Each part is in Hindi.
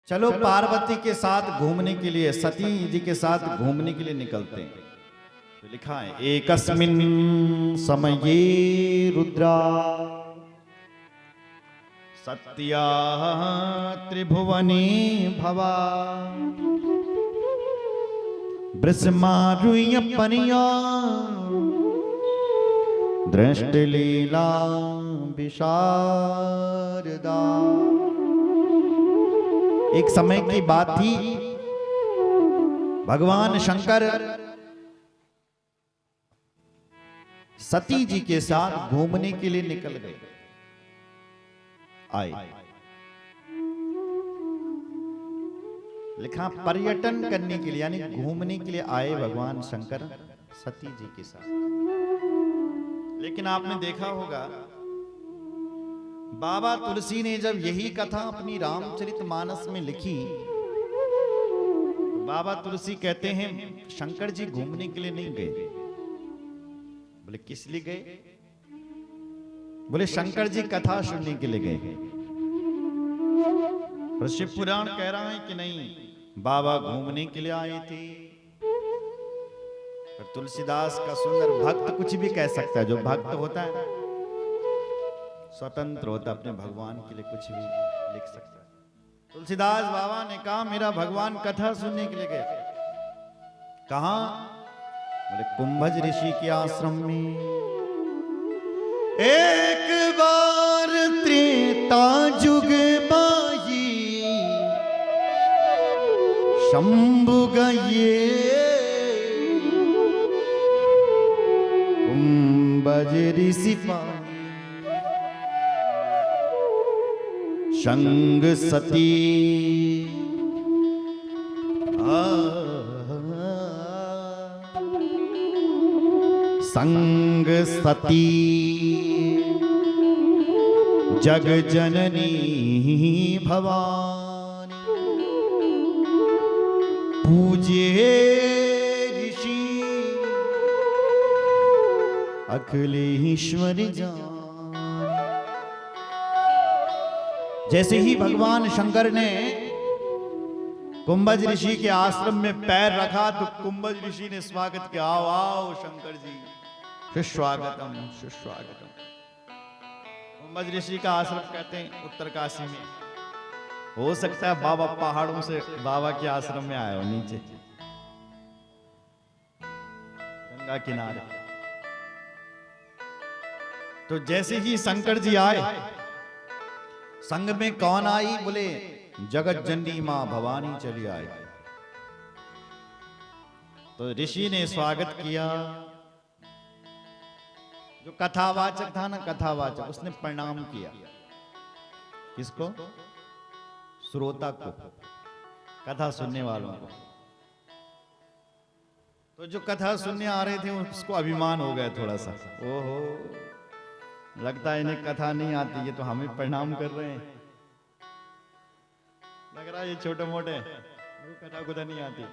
चलो पार्वती के साथ घूमने के लिए, सती जी के साथ घूमने के लिए निकलते हैं। तो लिखा है एकस्मिन् समये रुद्रा सत्या त्रिभुवने भवा वृषमारुह्य पनिया दृष्टलीला विशारदा। एक समय की बात थी, भगवान शंकर सती जी के साथ घूमने के लिए निकल गए, आए। लिखा पर्यटन करने के लिए, यानी घूमने के लिए आए भगवान शंकर सती जी के साथ। लेकिन आपने देखा होगा बाबा तुलसी ने जब यही कथा अपनी रामचरितमानस में लिखी, तो बाबा तुलसी कहते हैं शंकर जी घूमने के लिए नहीं गए। बोले किस लिए गए? बोले शंकर जी कथा सुनने के लिए गए। और शिव पुराण कह रहा है कि नहीं, बाबा घूमने के लिए आए थे। पर तुलसीदास का सुंदर भक्त कुछ भी कह सकता है। जो भक्त होता है स्वतंत्र होता, अपने भगवान के लिए कुछ भी लिख सकता है। तुलसीदास बाबा ने कहा मेरा भगवान कथा सुनने के लिए गए। कहां? बोले कुंभज ऋषि के आश्रम में। एक बार त्रेता जुग बाई शंभु गए कुंभज ऋषि पाई संग सती संग सती जग जननी भवानी पूजे ऋषि अखिलेश्वर जान। जैसे ही भगवान शंकर ने कुंभज ऋषि के आश्रम में पैर रखा तो कुंभज ऋषि ने स्वागत किया, आओ आओ शंकर जी, सुस्वागतम सुस्वागतम। कुंभज ऋषि का आश्रम कहते हैं उत्तरकाशी में। हो सकता है बाबा पहाड़ों से बाबा के आश्रम में आए हो, नीचे गंगा किनारे। तो जैसे ही शंकर जी आए, संग में कौन आई? बोले जगत जननी मां भवानी चली आई। तो ऋषि ने स्वागत किया। जो कथावाचक था ना, कथावाचक, उसने प्रणाम किया। किसको? श्रोता को, कथा सुनने वालों को। तो जो कथा सुनने आ रहे थे उसको अभिमान हो गया थोड़ा सा, ओहो लगता है इन्हें कथा नहीं आती, ये तो हमें प्रणाम कर रहे हैं। लग रहा है ये छोटे मोटे कथा कुछ नहीं आती।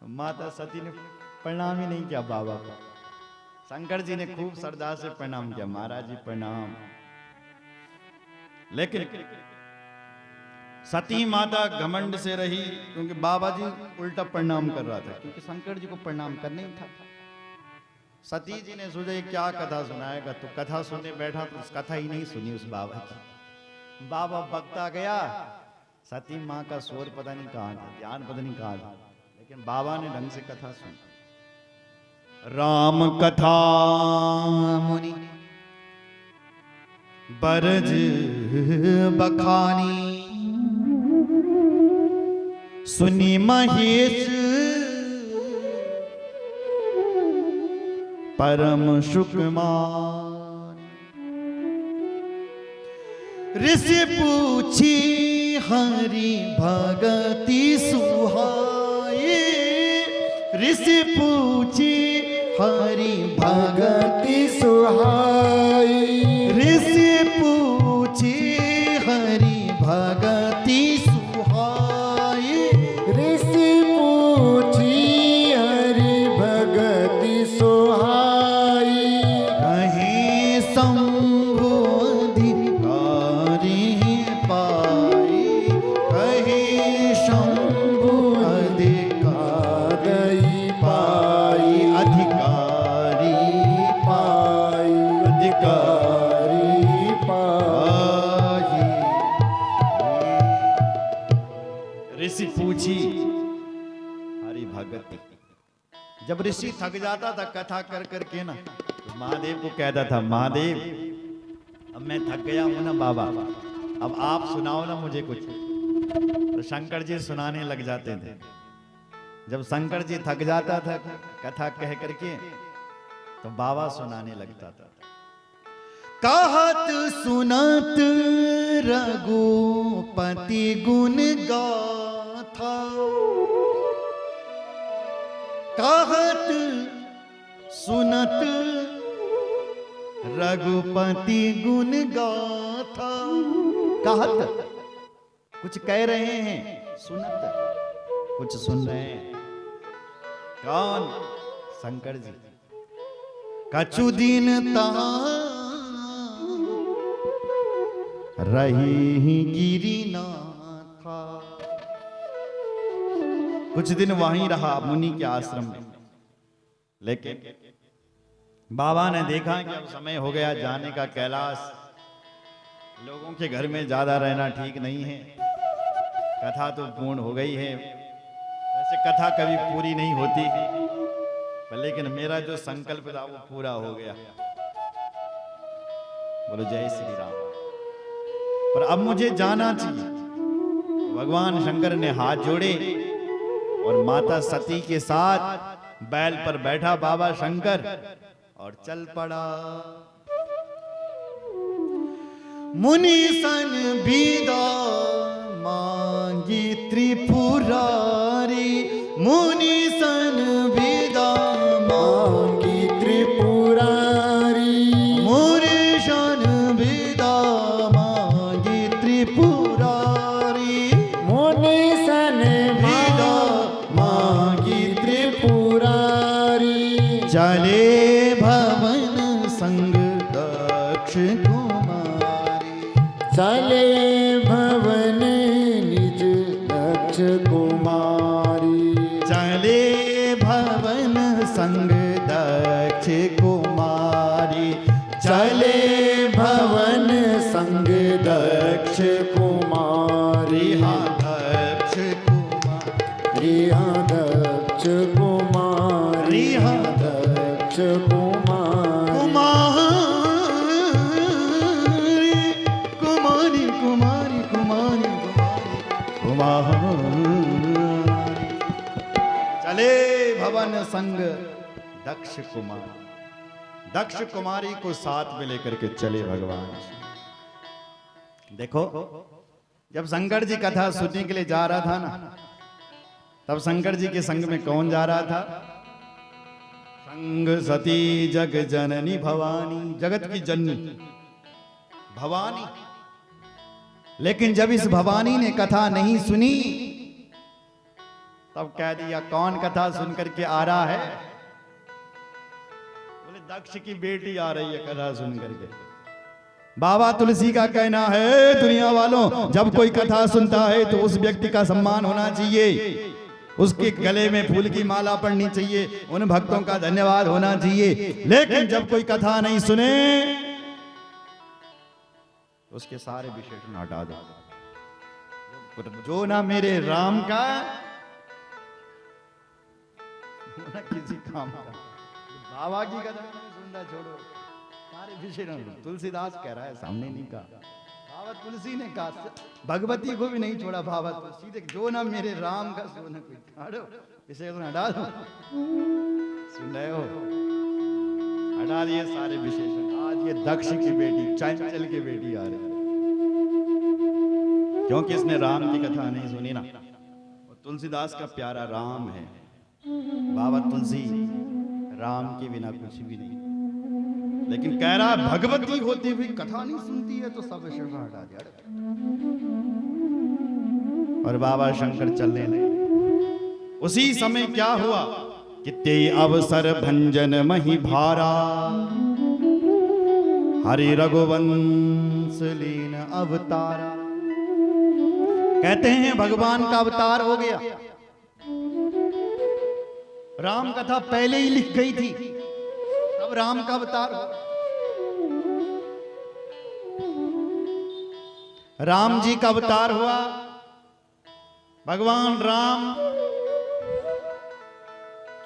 माता सती ने प्रणाम ही नहीं किया बाबा को। शंकर जी ने खूब श्रद्धा से प्रणाम किया, महाराज जी प्रणाम। लेकिन सती माता घमंड से रही, क्योंकि बाबा जी उल्टा प्रणाम कर रहा था, क्योंकि शंकर जी को प्रणाम करना ही था। सती जी ने सोचा ये क्या कथा सुनाएगा, तो कथा सुनने बैठा तो उस कथा ही नहीं सुनी उस बाबा की। बाबा बकता गया, सती माँ का स्वर पता नहीं कहाँ था, ध्यान पता नहीं कहाँ था, लेकिन बाबा ने ढंग से कथा सुनी। राम कथा मुनि बरज बखानी सुनी महेश परम सुकुमार। ऋषि पूछी हरि भगति सुहाए, ऋषि पूछी हरि भगति सुहाए, ऋषि पूछी हरि भगति सुहाए, ऋषि पूछी हरि भगति सुहाई। कहीं शंभु अधिकारी पाए, ऋषि पूछी हरि भगति। जब ऋषि थक जाता था कथा कर करके ना, तो महादेव को कहता था, महादेव अब मैं थक गया हूं ना बाबा, अब आप सुनाओ ना मुझे कुछ। तो शंकर जी सुनाने लग जाते थे। जब शंकर जी थक जाता था कथा कह करके, तो बाबा सुनाने लगता था। कहत सुनत रघुपति गुण गाथा, कहत सुनत रघुपति गुण गाथा। कहत कुछ कह रहे हैं, सुनत कुछ सुन रहे हैं। कौन? शंकर जी। कछु दिन ता रही गिरिनाथा, कुछ दिन वहीं रहा मुनि के आश्रम में। लेकिन बाबा ने देखा कि अब समय हो गया जाने का कैलाश, लोगों के घर में ज्यादा रहना ठीक नहीं है, कथा तो पूर्ण हो गई है। वैसे कथा कभी पूरी नहीं होती, लेकिन मेरा जो संकल्प था वो पूरा हो गया। बोलो जय श्री राम। पर अब मुझे जाना चाहिए। भगवान शंकर ने हाथ जोड़े और माता सती के साथ बैल पर बैठा बाबा शंकर और चल पड़ा। मुनि सन विदा मांगी त्रिपुरारी, मुनि सन विदा मांगी त्रिपुरारी, मुनि सन विदा मांगी त्रिपुरारी, मुनि सन विदा मांगी त्रिपुरारी। चले भवन संग दक्ष कुमारी, चले भवन निज दक्ष कुमारी, चले भवन संग दक्ष कुमारी, चले भवन संग दक्ष कुमारी। हाँ दक्ष कुमारी, हाँ दक्ष कुमारी, हाँ दक्ष कुमारी। कुमारी कुमारी कुमारी कुमारी, चले भवन संग दक्ष कुमार। दक्ष कुमारी को साथ में लेकर के चले भगवान। देखो जब शंकर जी कथा सुनने के लिए जा रहा था ना, तब शंकर जी के संग में कौन जा रहा था? संग सती जग जननी भवानी, जगत की जननी भवानी। लेकिन जब इस भवानी ने कथा नहीं सुनी, तब कह दिया कौन कथा सुन करके आ रहा है? बोले दक्ष की बेटी आ रही है कथा सुन करके। बाबा तुलसी का कहना है दुनिया वालों, जब कोई कथा सुनता है तो उस व्यक्ति का सम्मान होना चाहिए, उसके गले में फूल की माला पड़नी चाहिए, उन भक्तों का धन्यवाद होना चाहिए। लेकिन जब कोई कथा नहीं सुने, उसके सारे विशेषण हटा दो। जो ना मेरे राम का ना किसी काम का। बाबा की कथा नहीं सुनना छोड़ो, सारे विशेषण। तुलसीदास कह रहा है, सामने नहीं कहा, बाबा तुलसी ने कहा। भगवती को भी नहीं छोड़ा बाबा तुलसी ने, जो ना मेरे राम का सो ना कोई। हटो विशेषण हटा दो। सुन रहे हो? हटा दिए सारे विशेषण। आज ये दक्ष की बेटी, चंचल की बेटी आ रही, क्योंकि इसने राम की कथा नहीं सुनी ना। और तुलसीदास का प्यारा राम है। बाबा तुलसी राम के बिना कुछ भी नहीं। लेकिन कह रहा भगवती होती हुई कथा नहीं सुनती है, तो सब विषय हटा दिया। और बाबा शंकर चलने लगे। उसी समय क्या हुआ कि ते अवसर भंजन मही भारा, हरि रघुवंश लीन अवतारा। कहते हैं भगवान का अवतार हो गया। राम कथा पहले ही लिख गई थी, तब राम का अवतार हो। राम जी का अवतार हुआ, भगवान राम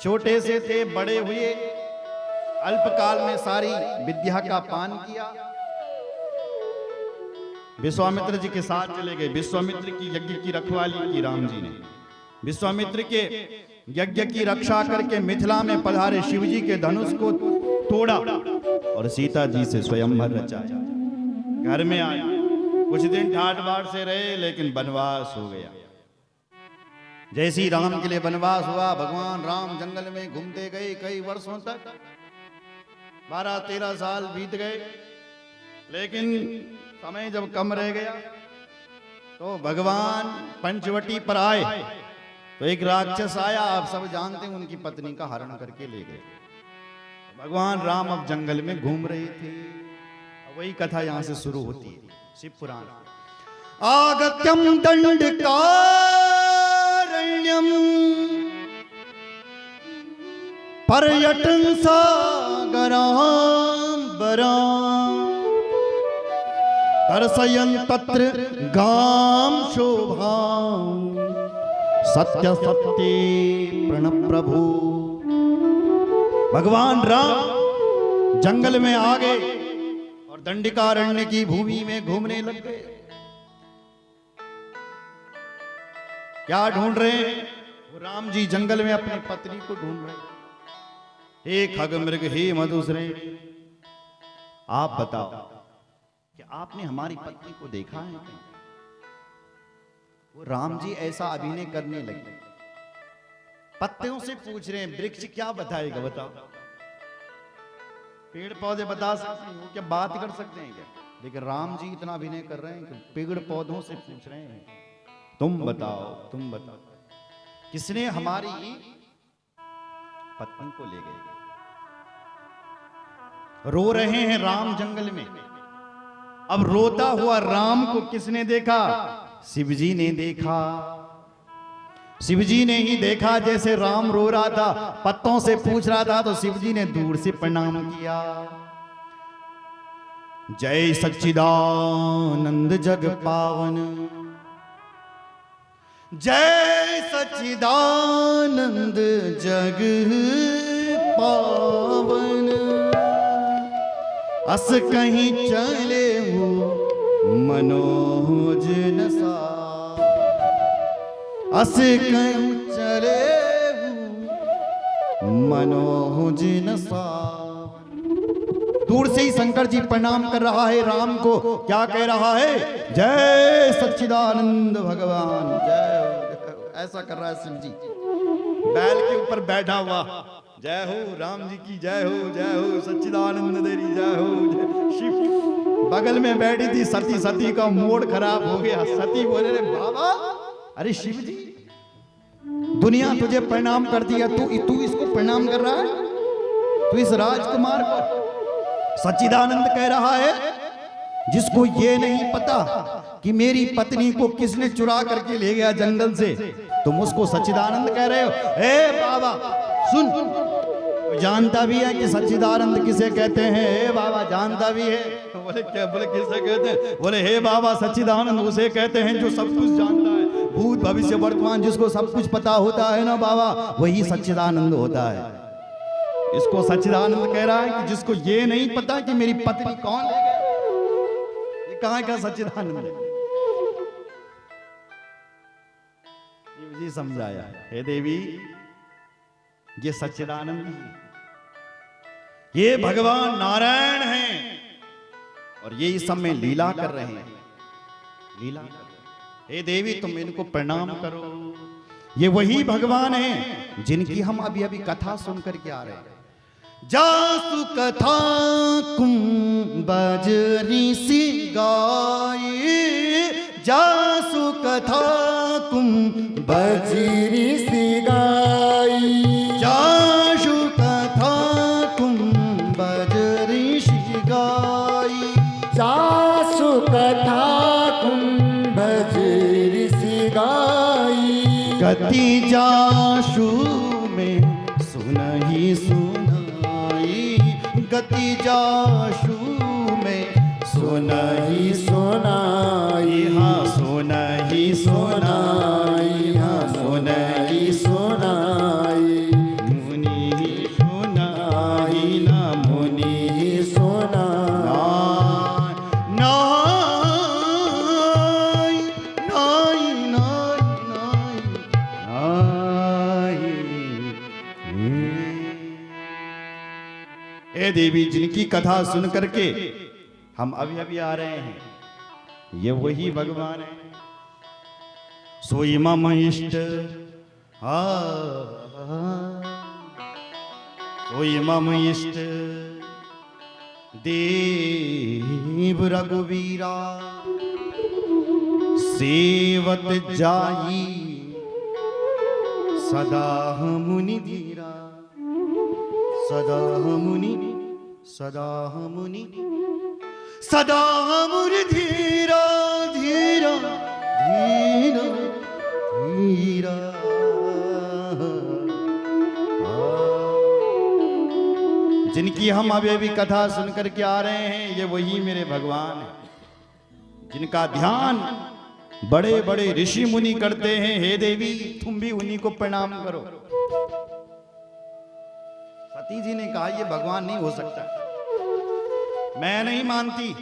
छोटे से थे, बड़े हुए, अल्पकाल में सारी विद्या का पान किया, विश्वामित्र जी के साथ चले गए। विश्वामित्र की यज्ञ की रखवाली की राम जी ने। विश्वामित्र के यज्ञ की रक्षा करके मिथिला में पधारे, शिव जी के धनुष को तोड़ा और सीता जी से स्वयंवर रचाया। घर में आए, कुछ दिन ठाट बाट से रहे, लेकिन वनवास हो गया। जैसे ही राम के लिए वनवास हुआ, भगवान राम जंगल में घूमते गए कई वर्षों तक, 12-13 साल बीत गए। लेकिन समय जब कम रह गया तो भगवान पंचवटी पर आए तो एक राक्षस आया, आप सब जानते हैं, उनकी पत्नी का हरण करके ले गए। भगवान राम अब जंगल में घूम रहे थे। वही कथा यहां से शुरू होती है, शिव पुराण। आगत्यम दंडकारण्यम पर्यटन सागरांबरां दर्शयन् तत्र गाम शोभां सत्य सत्ये प्रणप्रभु। भगवान राम जंगल में आ गए और दंडिकारण्य की भूमि में घूमने लग गए। क्या ढूंढ रहे हैं? वो राम जी जंगल में अपनी पत्नी को ढूंढ रहे हैं। हे खगमृग, हे मधुश्रेणी, आप बताओ कि आपने हमारी पत्नी को देखा है क्या? वो राम जी ऐसा अभिनय करने लगे, पत्तियों से पूछ रहे हैं, वृक्ष क्या बताएगा? बताओ। पेड़ पौधे बता सकते हैं, वो क्या बात कर सकते हैं क्या? लेकिन राम जी इतना अभिनय कर रहे हैं कि पेड़ पौधों से पूछ रहे हैं, तुम बताओ, तुम बताओ, किसने हमारी पत्नी को ले गए? रो रहे हैं राम जंगल में। अब रोता हुआ राम को किसने देखा? शिवजी ने देखा। शिवजी ने ही देखा, जैसे राम रो रहा था, पत्तों से पूछ रहा था, तो शिवजी ने दूर से प्रणाम किया। जय सच्चिदानंद जग पावन, जय सच्चिदानंद जग पावन, अस कहीं चले हो मनोज नसा, अस कहीं चले हो मनोज नसा। दूर से ही शंकर जी प्रणाम कर रहा है राम को। क्या कह रहा है? जय सच्चिदानंद भगवान, जय हो। ऐसा कर रहा है शिव जी, बैल के ऊपर बैठा हुआ। जय हो राम जी की जय हो, जय हो सच्चिदानंद देरी जय हो। शिव बगल में बैठी थी सती, सती का मूड खराब हो गया। सती बोले, रे बाबा, अरे शिव जी, दुनिया तुझे प्रणाम करती है, तू इसको प्रणाम कर रहा है? तू इस राजकुमार को? सच्चिदानंद कह रहा है, जिसको ये नहीं पता कि मेरी पत्नी को किसने चुरा करके ले गया जंगल से, तुम उसको सच्चिदानंद कह रहे हो? ए बाबा सुन, जानता भी है कि सच्चिदानंद किसे कहते हैं? हे बाबा जानता भी है। बोले क्या? बोले किसे कहते हैं? बोले हे बाबा, सच्चिदानंद उसे कहते हैं जो सब कुछ जानता है, भूत भविष्य वर्तमान, जिसको सब कुछ पता होता है ना बाबा, वही सच्चिदानंद होता है। इसको सच्चिदानंद कह रहा है कि जिसको ये नहीं पता कि मेरी पत्नी कौन ले गई, ये कहां का सच्चिदानंद है? शिव जी समझाया, हे देवी, ये सच्चिदानंद है, ये भगवान नारायण हैं और ये इस समय लीला कर रहे हैं, लीला कर रहे हैं। हे देवी, तुम इनको प्रणाम करो। ये वही भगवान हैं जिनकी हम अभी अभी कथा सुन करके आ रहे हैं। जासु कथा कुंभज ऋषि गाये, जासु कथा कुंभज ऋषि गाई, जासु कथा कुंभज ऋषि गाई, जासु कथा कुंभज ऋषि गाई, गति जासु में सुनहि सुनाई, गति जासु में सुनहि सुनाई, हाँ सुनहि सुनाई। हे देवी, जिनकी कथा सुन करके हम अभी अभी आ रहे हैं, ये वही भगवान है। सोई मम इष्ट, सोई मम इष्ट देव रघुवीरा, सेवत जाई सदा मुनि धीरा, सदा मुनि, सदा मुनि, सदा मुनि धीरा, धीरा धीरा धीरा। जिनकी हम अभी अभी कथा सुन करके आ रहे हैं, ये वही मेरे भगवान हैं, जिनका ध्यान बड़े बड़े ऋषि मुनि करते हैं। हे देवी, तुम भी उन्हीं को प्रणाम करो। सती जी ने कहा, ये भगवान नहीं हो सकता। मैं नहीं मानती,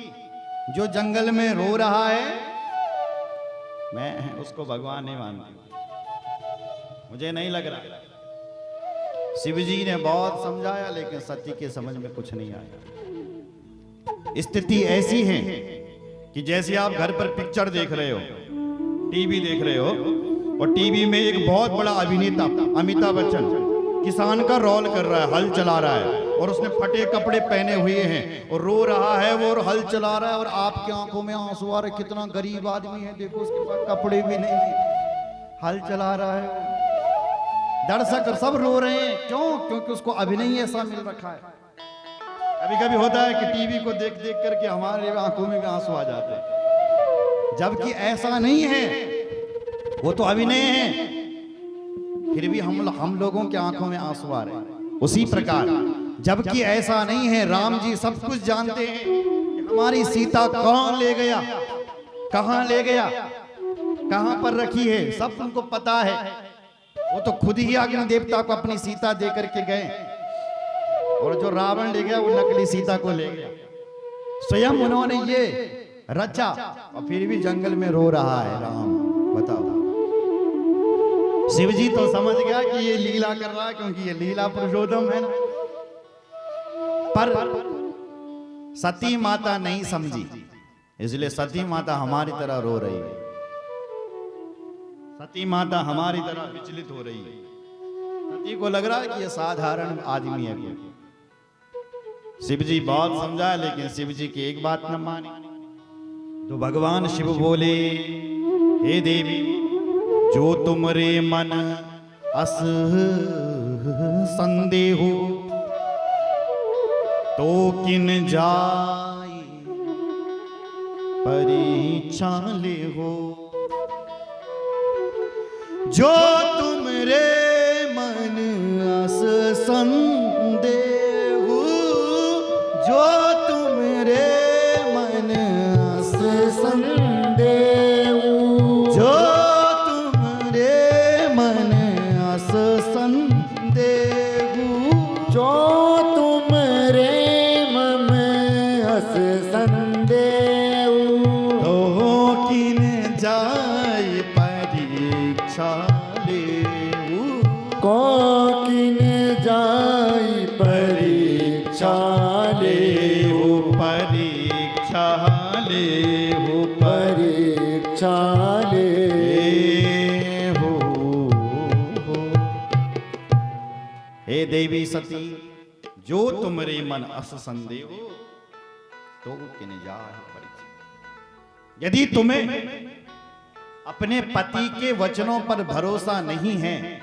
जो जंगल में रो रहा है, मैं उसको भगवान नहीं मानती। मुझे नहीं लग रहा। शिव जी ने बहुत समझाया, लेकिन सती के समझ में कुछ नहीं आया। स्थिति ऐसी है कि जैसे आप घर पर पिक्चर देख रहे हो, टीवी देख रहे हो, और टीवी में एक बहुत बड़ा अभिनेता अमिताभ बच्चन किसान का रोल कर रहा है, हल चला रहा है, और उसने फटे कपड़े पहने हुए हैं और रो रहा है वो, और हल चला रहा है, और आपकी आंखों में आंसू आ रहे। कितना गरीब आदमी है, देखो उसके पास कपड़े भी नहीं है, हल चला रहा है। दर्शक सब रो रहे हैं, क्यों? क्योंकि उसको अभिनय ऐसा मिल रखा है। कभी कभी होता है कि टीवी को देख देख करके हमारे आंखों में भी आंसू आ जाते हैं, जबकि ऐसा नहीं है, वो तो अभिनय है, फिर भी हम लोगों के आंखों में आंसू आ रहे हैं। उसी प्रकार जबकि ऐसा नहीं है, राम जी सब कुछ जानते हैं कि हमारी सीता कौन ले गया, कहां ले गया, कहां पर रखी है, सब उनको पता है। वो तो खुद ही अग्नि देवता को अपनी सीता दे करके गए, और जो रावण ले गया वो नकली सीता को ले गया। स्वयं उन्होंने ये रचा, और फिर भी जंगल में रो रहा है राम। बताओ, शिव जी तो समझ गया कि ये लीला कर रहा है, क्योंकि ये लीला पुरुषोत्तम है ना। पर सती माता नहीं समझी, इसलिए सती माता हमारी तरह रो रही है। सती माता हमारी तरह विचलित हो रही है। सती को लग रहा है कि ये साधारण आदमी है कोई। शिव जी बहुत समझाया, लेकिन शिव जी की एक बात न मानी। तो भगवान शिव बोले, हे देवी, जो तुमरे मन अस संदेहो, तो किन जाई परीक्षा ले हो। जो तुमरे मन अस संदेहो, जो तुमरे मन अस संदेहु, जो तुमरे मन अस संदेहु, जो तुमरे मम अस संदेहु, तो किन जाय परीक्षा लेहु, को किन जाई परीक्षा लेहु, परीक्षा लेहु, परीक्षा लेहु। हे देवी सती, जो तुमरे मन अस संदेह, तो किन जाय परीक्षा। यदि तुम्हें अपने पति के वचनों पर भरोसा नहीं है,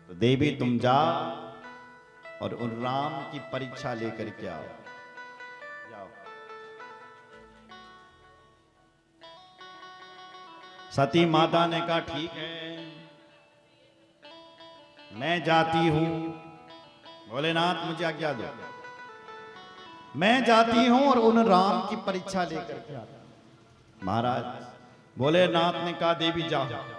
तो देवी तुम जाओ और उन राम की परीक्षा लेकर के आओ। जाओ। सती माता ने कहा, ठीक है, मैं जाती हूं। भोलेनाथ मुझे आज्ञा दो, मैं जाती हूं और उन राम की परीक्षा लेकर के आता हूं। महाराज भोलेनाथ ने कहा, देवी जाओ।